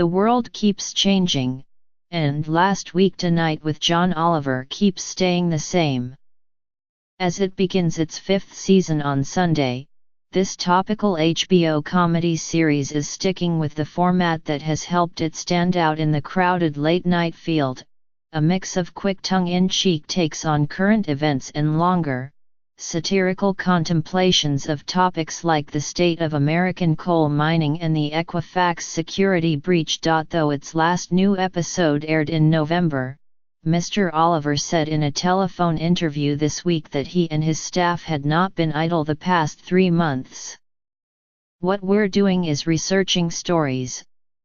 The world keeps changing, and Last Week Tonight with John Oliver keeps staying the same. As it begins its 5th season on Sunday, this topical HBO comedy series is sticking with the format that has helped it stand out in the crowded late-night field, a mix of quick tongue-in-cheek takes on current events and longer, satirical contemplations of topics like the state of American coal mining and the Equifax security breach. Though its last new episode aired in November, Mr. Oliver said in a telephone interview this week that he and his staff had not been idle the past 3 months. "What we're doing is researching stories,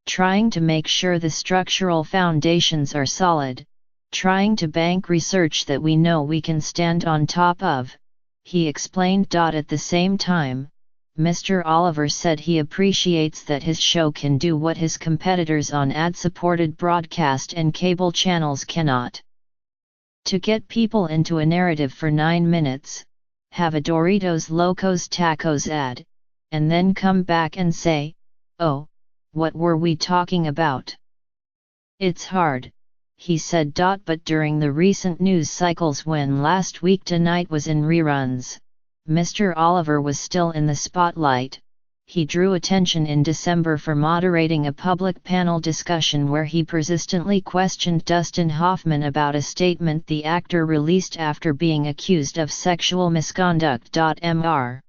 trying to make sure the structural foundations are solid, trying to bank research that we know we can stand on top of," he explained. At the same time, Mr. Oliver said he appreciates that his show can do what his competitors on ad-supported broadcast and cable channels cannot. To get people into a narrative for 9 minutes, have a Doritos Locos Tacos ad, and then come back and say, "Oh, what were we talking about?" It's hard, he said. But during the recent news cycles when Last Week Tonight was in reruns, Mr. Oliver was still in the spotlight. He drew attention in December for moderating a public panel discussion where he persistently questioned Dustin Hoffman about a statement the actor released after being accused of sexual misconduct. Mr.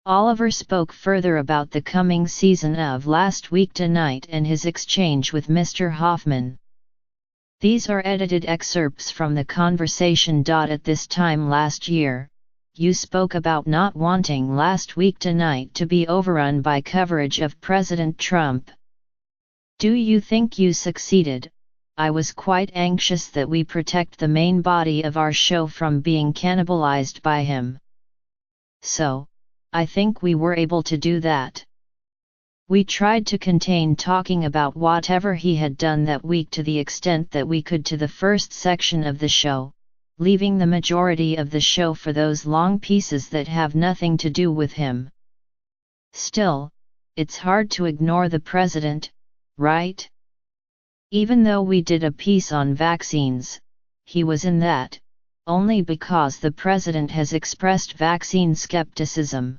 Oliver spoke further about the coming season of Last Week Tonight and his exchange with Mr. Hoffman. These are edited excerpts from the conversation. At this time last year, you spoke about not wanting Last Week Tonight to be overrun by coverage of President Trump. Do you think you succeeded? I was quite anxious that we protect the main body of our show from being cannibalized by him. So, I think we were able to do that. We tried to contain talking about whatever he had done that week to the extent that we could to the first section of the show, leaving the majority of the show for those long pieces that have nothing to do with him. Still, it's hard to ignore the president, right? Even though we did a piece on vaccines, he was in that, only because the president has expressed vaccine skepticism.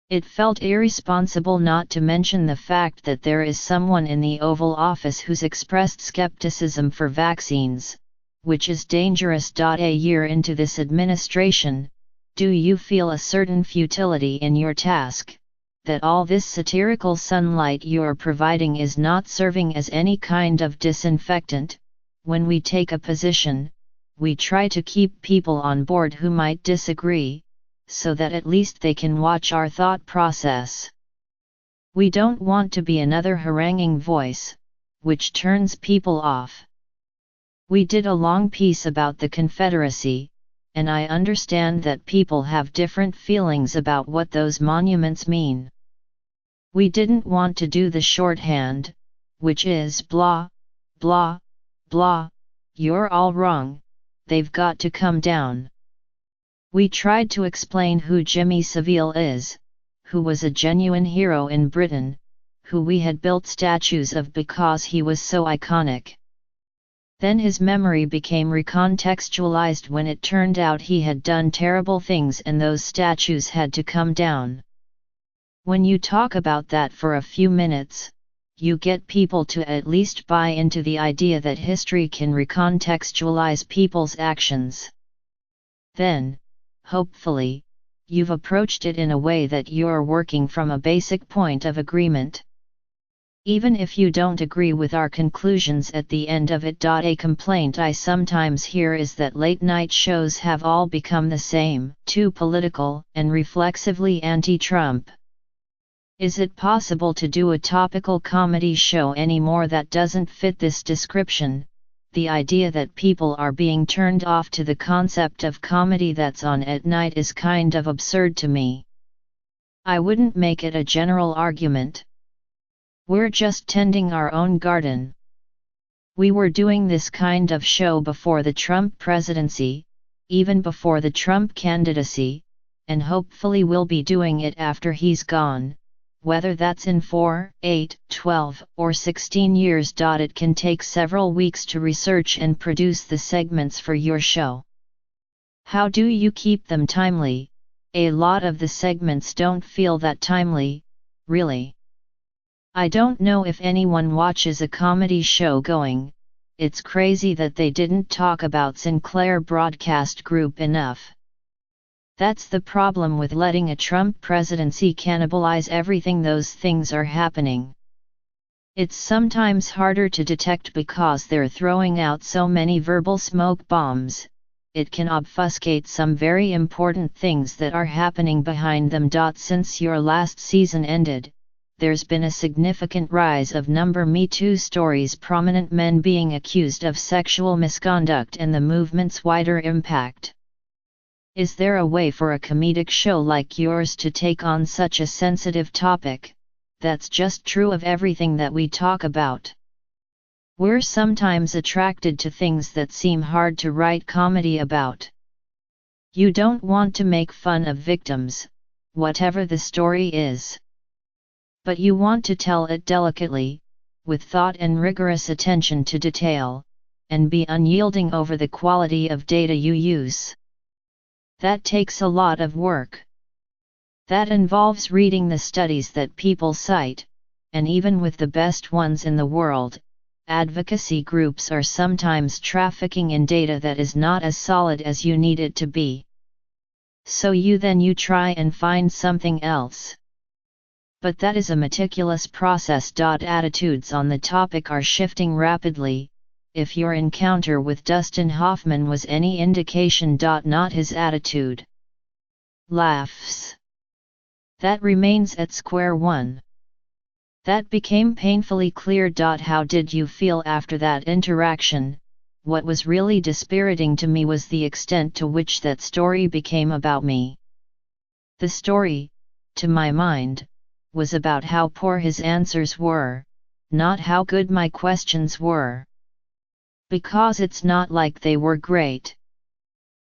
It felt irresponsible not to mention the fact that there is someone in the Oval Office who's expressed skepticism for vaccines, which is dangerous. A year into this administration, do you feel a certain futility in your task, that all this satirical sunlight you're providing is not serving as any kind of disinfectant? When we take a position, we try to keep people on board who might disagree, so that at least they can watch our thought process. We don't want to be another haranguing voice, which turns people off. We did a long piece about the Confederacy, and I understand that people have different feelings about what those monuments mean. We didn't want to do the shorthand, which is blah, blah, blah, you're all wrong, they've got to come down. We tried to explain who Jimmy Savile is, who was a genuine hero in Britain, who we had built statues of because he was so iconic. Then his memory became recontextualized when it turned out he had done terrible things and those statues had to come down. When you talk about that for a few minutes, you get people to at least buy into the idea that history can recontextualize people's actions. Then, hopefully, you've approached it in a way that you're working from a basic point of agreement. Even if you don't agree with our conclusions at the end of it. A complaint I sometimes hear is that late-night shows have all become the same, too political, and reflexively anti-Trump. Is it possible to do a topical comedy show anymore that doesn't fit this description? The idea that people are being turned off to the concept of comedy that's on at night is kind of absurd to me. I wouldn't make it a general argument. We're just tending our own garden. We were doing this kind of show before the Trump presidency, even before the Trump candidacy, and hopefully we'll be doing it after he's gone, whether that's in 4, 8, 12, or 16 years. It can take several weeks to research and produce the segments for your show. How do you keep them timely? A lot of the segments don't feel that timely, really. I don't know if anyone watches a comedy show going, "It's crazy that they didn't talk about Sinclair Broadcast Group enough." That's the problem with letting a Trump presidency cannibalize everything. Those things are happening. It's sometimes harder to detect because they're throwing out so many verbal smoke bombs. It can obfuscate some very important things that are happening behind them. Since your last season ended, there's been a significant rise of Me Too stories, prominent men being accused of sexual misconduct, and the movement's wider impact. Is there a way for a comedic show like yours to take on such a sensitive topic, that's just true of everything that we talk about? We're sometimes attracted to things that seem hard to write comedy about. You don't want to make fun of victims, whatever the story is. But you want to tell it delicately, with thought and rigorous attention to detail, and be unyielding over the quality of data you use. That takes a lot of work. That involves reading the studies that people cite, and even with the best ones in the world, advocacy groups are sometimes trafficking in data that is not as solid as you need it to be. So you try and find something else. But that is a meticulous process. Attitudes on the topic are shifting rapidly. If your encounter with Dustin Hoffman was any indication, not his attitude. Laughs. That remains at square one. That became painfully clear. How did you feel after that interaction? What was really dispiriting to me was the extent to which that story became about me. The story, to my mind, was about how poor his answers were, not how good my questions were. Because it's not like they were great.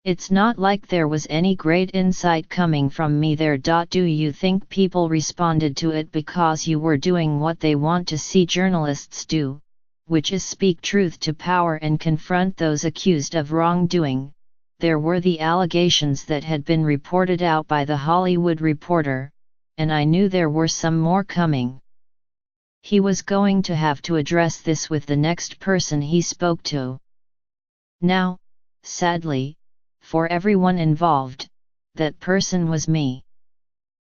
It's not like there was any great insight coming from me there. Do you think people responded to it because you were doing what they want to see journalists do, which is speak truth to power and confront those accused of wrongdoing? There were the allegations that had been reported out by The Hollywood Reporter, and I knew there were some more coming. He was going to have to address this with the next person he spoke to. Now, sadly, for everyone involved, that person was me.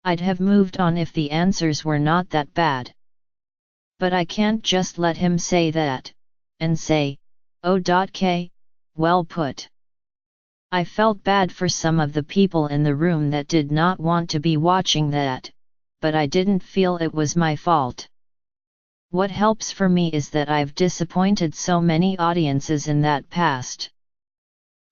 I'd have moved on if the answers were not that bad. But I can't just let him say that, and say, "Oh, well put." I felt bad for some of the people in the room that did not want to be watching that, but I didn't feel it was my fault. What helps for me is that I've disappointed so many audiences in that past.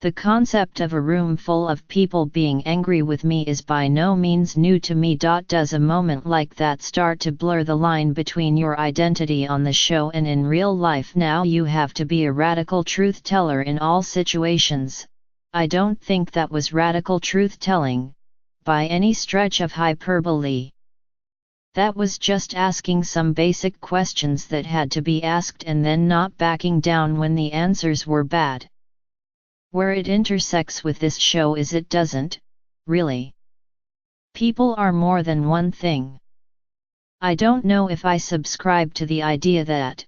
The concept of a room full of people being angry with me is by no means new to me. Does a moment like that start to blur the line between your identity on the show and in real life? Now you have to be a radical truth teller in all situations. I don't think that was radical truth telling, by any stretch of hyperbole. That was just asking some basic questions that had to be asked and then not backing down when the answers were bad. Where it intersects with this show is it doesn't, really. People are more than one thing. I don't know if I subscribe to the idea that,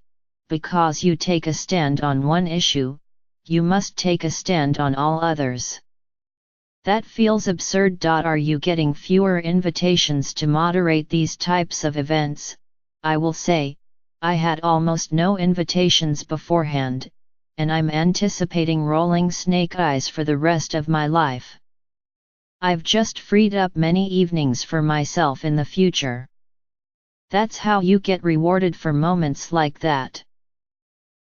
because you take a stand on one issue, you must take a stand on all others. That feels absurd. Are you getting fewer invitations to moderate these types of events? I will say, I had almost no invitations beforehand, and I'm anticipating rolling snake eyes for the rest of my life. I've just freed up many evenings for myself in the future. That's how you get rewarded for moments like that.